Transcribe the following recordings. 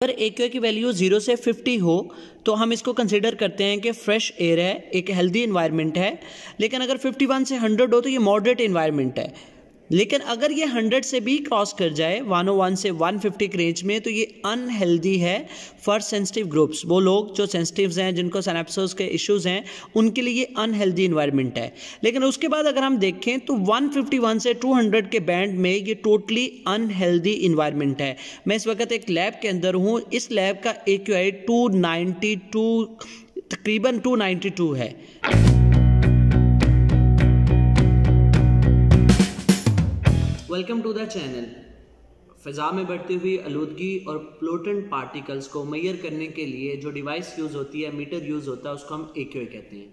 अगर AQI की value 0 से 50 हो तो हम इसको कंसिडर करते हैं कि फ्रेश एयर है, एक हेल्दी इन्वायरमेंट है। लेकिन अगर 51 से 100 हो तो ये मॉडरेट इन्वायरमेंट है। लेकिन अगर ये 100 से भी क्रॉस कर जाए 101 से 150 के रेंज में तो ये अनहेल्दी है फॉर सेंसिटिव ग्रुप्स। वो लोग जो सेंसिटिव्स हैं, जिनको सिनेप्सिस के इश्यूज़ हैं, उनके लिए ये अनहेल्दी इन्वायरमेंट है। लेकिन उसके बाद अगर हम देखें तो 151 से 200 के बैंड में ये टोटली अनहेल्दी इन्वायरमेंट है। मैं इस वक्त एक लैब के अंदर हूँ। इस लैब का AQI 292 तकरीबन 292 है। Welcome to the channel. फ़िज़ा में बढ़ती हुई आलूदगी और पोल्यूटेंट पार्टिकल्स को मेजर करने के लिए जो डिवाइस यूज़ होती है, मीटर यूज़ होता है, उसको हम AQI कहते हैं।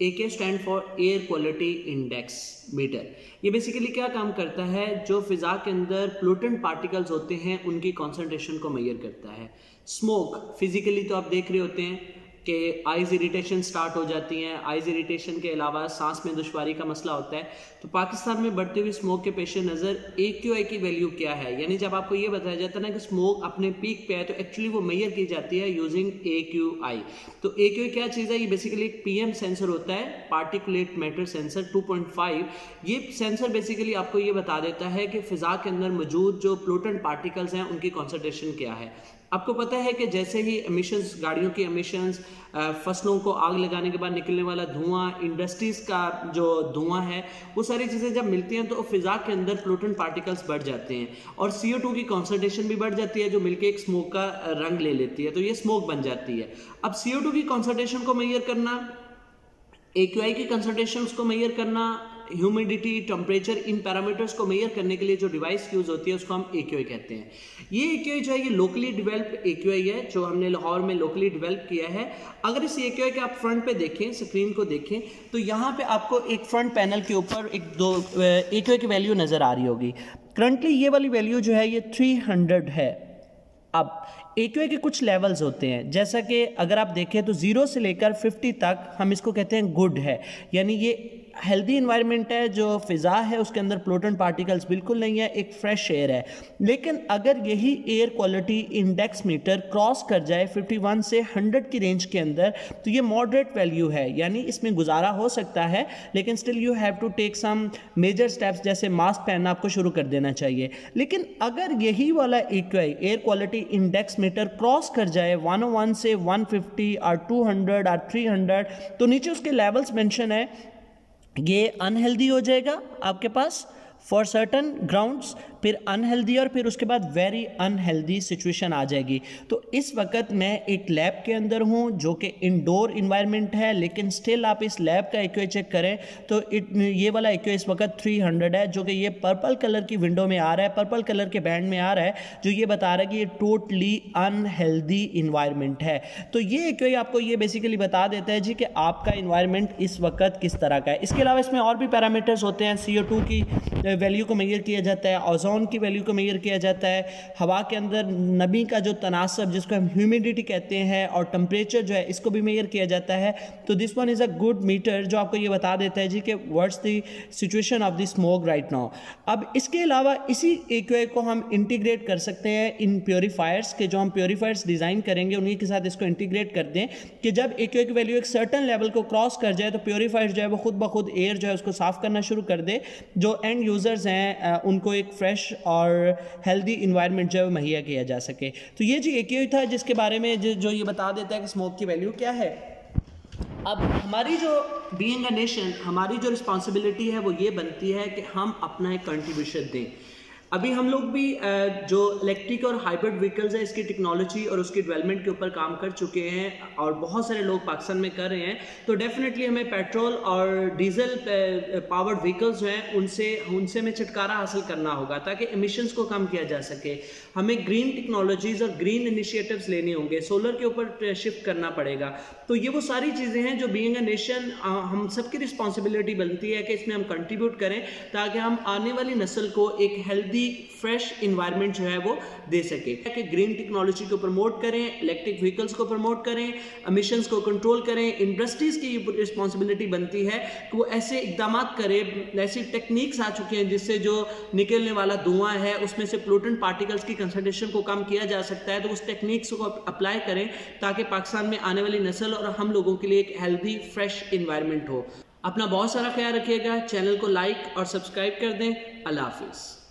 AQI stand for air quality index meter. ये बेसिकली क्या काम करता है, जो फ़िज़ा के अंदर पोल्यूटेंट पार्टिकल्स होते हैं उनकी कॉन्सेंट्रेशन को मेजर करता है। स्मोक फिजिकली तो आप देख रहे होते हैं कि आइज़ इरिटेशन स्टार्ट हो जाती हैं। आइज़ इरिटेशन के अलावा सांस में दुश्वारी का मसला होता है। तो पाकिस्तान में बढ़ती हुई स्मोक के पेश नज़र AQI की वैल्यू क्या है, यानी जब आपको ये बताया जाता है ना कि स्मोक अपने पीक पे है तो एक्चुअली वो मेजर की जाती है यूजिंग AQI। तो AQI क्या चीज़ है? ये बेसिकली एक PM सेंसर होता है, पार्टिकुलेट मैटर सेंसर 2.5। ये सेंसर बेसिकली आपको ये बता देता है कि फ़िज़ा के अंदर मौजूद जो पोल्यूटेंट पार्टिकल्स हैं उनकी कॉन्सेंट्रेशन क्या है। आपको पता है कि जैसे ही एमिशंस, गाड़ियों की एमिशंस, फसलों को आग लगाने के बाद निकलने वाला धुआं, इंडस्ट्रीज़ का जो धुआं है, वो सारी चीज़ें जब मिलती हैं तो फ़िज़ा के अंदर पोल्यूटेंट पार्टिकल्स बढ़ जाते हैं और CO2 की कॉन्सेंट्रेशन भी बढ़ जाती है, जो मिलके एक स्मोक का रंग ले लेती है, तो ये स्मोक बन जाती है। अब CO2 की कॉन्सेंट्रेशन को मेजर करना, AQI की कॉन्सेंट्रेशन को मेजर करना, ह्यूमिडिटी, टेम्परेचर, इन पैरामीटर्स को मेजर करने के लिए जो डिवाइस यूज होती है उसको हम AQI कहते हैं। ये AQI जो है ये लोकली डेवलप्ड AQI है, जो हमने लाहौर में लोकली डेवलप किया है। अगर इस AQI के आप फ्रंट पे देखें, स्क्रीन को देखें, तो यहाँ पे आपको एक फ्रंट पैनल के ऊपर एक दो AQI की वैल्यू नज़र आ रही होगी। करंटली ये वाली वैल्यू जो है ये 300 है। अब AQI के कुछ लेवल्स होते हैं, जैसा कि अगर आप देखें तो 0 से लेकर 50 तक हम इसको कहते हैं गुड है, यानी ये हेल्दी इन्वायरमेंट है। जो फ़िज़ा है उसके अंदर पोल्यूटेंट पार्टिकल्स बिल्कुल नहीं है, एक फ्रेश एयर है। लेकिन अगर यही air quality index meter cross कर जाए 51 से 100 की रेंज के अंदर तो ये मॉडरेट वैल्यू है, यानी इसमें गुजारा हो सकता है। लेकिन still you have to take some major steps, जैसे मास्क पहनना आपको शुरू कर देना चाहिए। लेकिन अगर यही वाला AQI air quality index meter cross कर जाए 101 से 150 और 200 और 300 तो नीचे उसके लेवल्स मेंशन है, ये अनहेल्दी हो जाएगा आपके पास फॉर सर्टन ग्राउंड्स, फिर अनहेल्दी और फिर उसके बाद वेरी अनहेल्दी सिचुएशन आ जाएगी। तो इस वक्त मैं एक लैब के अंदर हूँ जो कि इंडोर इन्वायरमेंट है, लेकिन स्टिल आप इस लैब का AQI चेक करें तो ये वाला AQI इस वक्त 300 है, जो कि ये पर्पल कलर की विंडो में आ रहा है, पर्पल कलर के बैंड में आ रहा है, जो ये बता रहा है कि ये टोटली अनहेल्दी इन्वायरमेंट है। तो ये AQI आपको ये बेसिकली बता देता है जी कि आपका इन्वायरमेंट इस वक्त किस तरह का है। इसके अलावा इसमें और भी पैरामीटर्स होते हैं। CO2 की वैल्यू को मेजर किया जाता है, ओजोन की वैल्यू को मेजर किया जाता है, हवा के अंदर नमी का जो तनासब जिसको हम ह्यूमिडिटी कहते हैं, और टेम्परेचर जो है इसको भी मेजर किया जाता है। तो this one is a good meter जो आपको ये बता देता है जी कि what's the situation of the smoke right now. अब इसके अलावा इसी AQI को हम इंटीग्रेट कर सकते हैं इन प्योरीफायर्स के, जो हम प्योरीफायर्स डिज़ाइन करेंगे उन्हीं के साथ इसको इंटीग्रेट कर दें कि जब AQI की वैल्यू एक सर्टन लेवल को क्रॉस कर जाए तो प्योरीफायर जो है वो खुद ब खुद एयर जो है उसको साफ़ करना शुरू कर दे, जो एंड यूज़र्स हैं उनको एक फ्रेश और हेल्दी इन्वायरमेंट जो है मुहैया किया जा सके। तो ये जी AQI था जिसके बारे में जो ये बता देता है कि स्मोक की वैल्यू क्या है। अब हमारी जो बीइंग अ नेशन, हमारी जो रिस्पॉन्सिबिलिटी है वो ये बनती है कि हम अपना एक कंट्रीब्यूशन दें। अभी हम लोग भी जो इलेक्ट्रिक और हाइब्रिड व्हीकल्स है इसकी टेक्नोलॉजी और उसकी डेवलपमेंट के ऊपर काम कर चुके हैं और बहुत सारे लोग पाकिस्तान में कर रहे हैं। तो डेफिनेटली हमें पेट्रोल और डीजल पावर्ड व्हीकल्स जो हैं उनसे हमें छुटकारा हासिल करना होगा ताकि एमिशंस को कम किया जा सके। हमें ग्रीन टेक्नोलॉजीज़ और ग्रीन इनिशिएटिव्स लेने होंगे, सोलर के ऊपर शिफ्ट करना पड़ेगा। तो ये वो सारी चीज़ें हैं जो बीइंग अ नेशन हम सबकी रिस्पॉन्सिबिलिटी बनती है कि इसमें हम कंट्रीब्यूट करें ताकि हम आने वाली नस्ल को एक हेल्दी हेल्दी फ्रेश इन्वायरमेंट जो है वो दे सके। कि ग्रीन टेक्नोलॉजी को प्रमोट करें, इलेक्ट्रिक व्हीकल्स को प्रमोट करें, एमिशंस को कंट्रोल करें। इंडस्ट्रीज की रिस्पॉन्सिबिलिटी बनती है कि वो ऐसे इकदाम करें, ऐसी टेक्निक्स आ चुकी हैं जिससे जो निकलने वाला धुआं है उसमें से पोल्यूटेंट पार्टिकल्स की कंसंट्रेशन को कम किया जा सकता है। तो उस टेक्निक्स को अप्लाई करें ताकि पाकिस्तान में आने वाली नस्ल और हम लोगों के लिए एक हेल्दी फ्रेश इन्वायरमेंट हो। अपना बहुत सारा ख्याल रखिएगा। चैनल को लाइक और सब्सक्राइब कर दें। अल्लाह हाफिज़।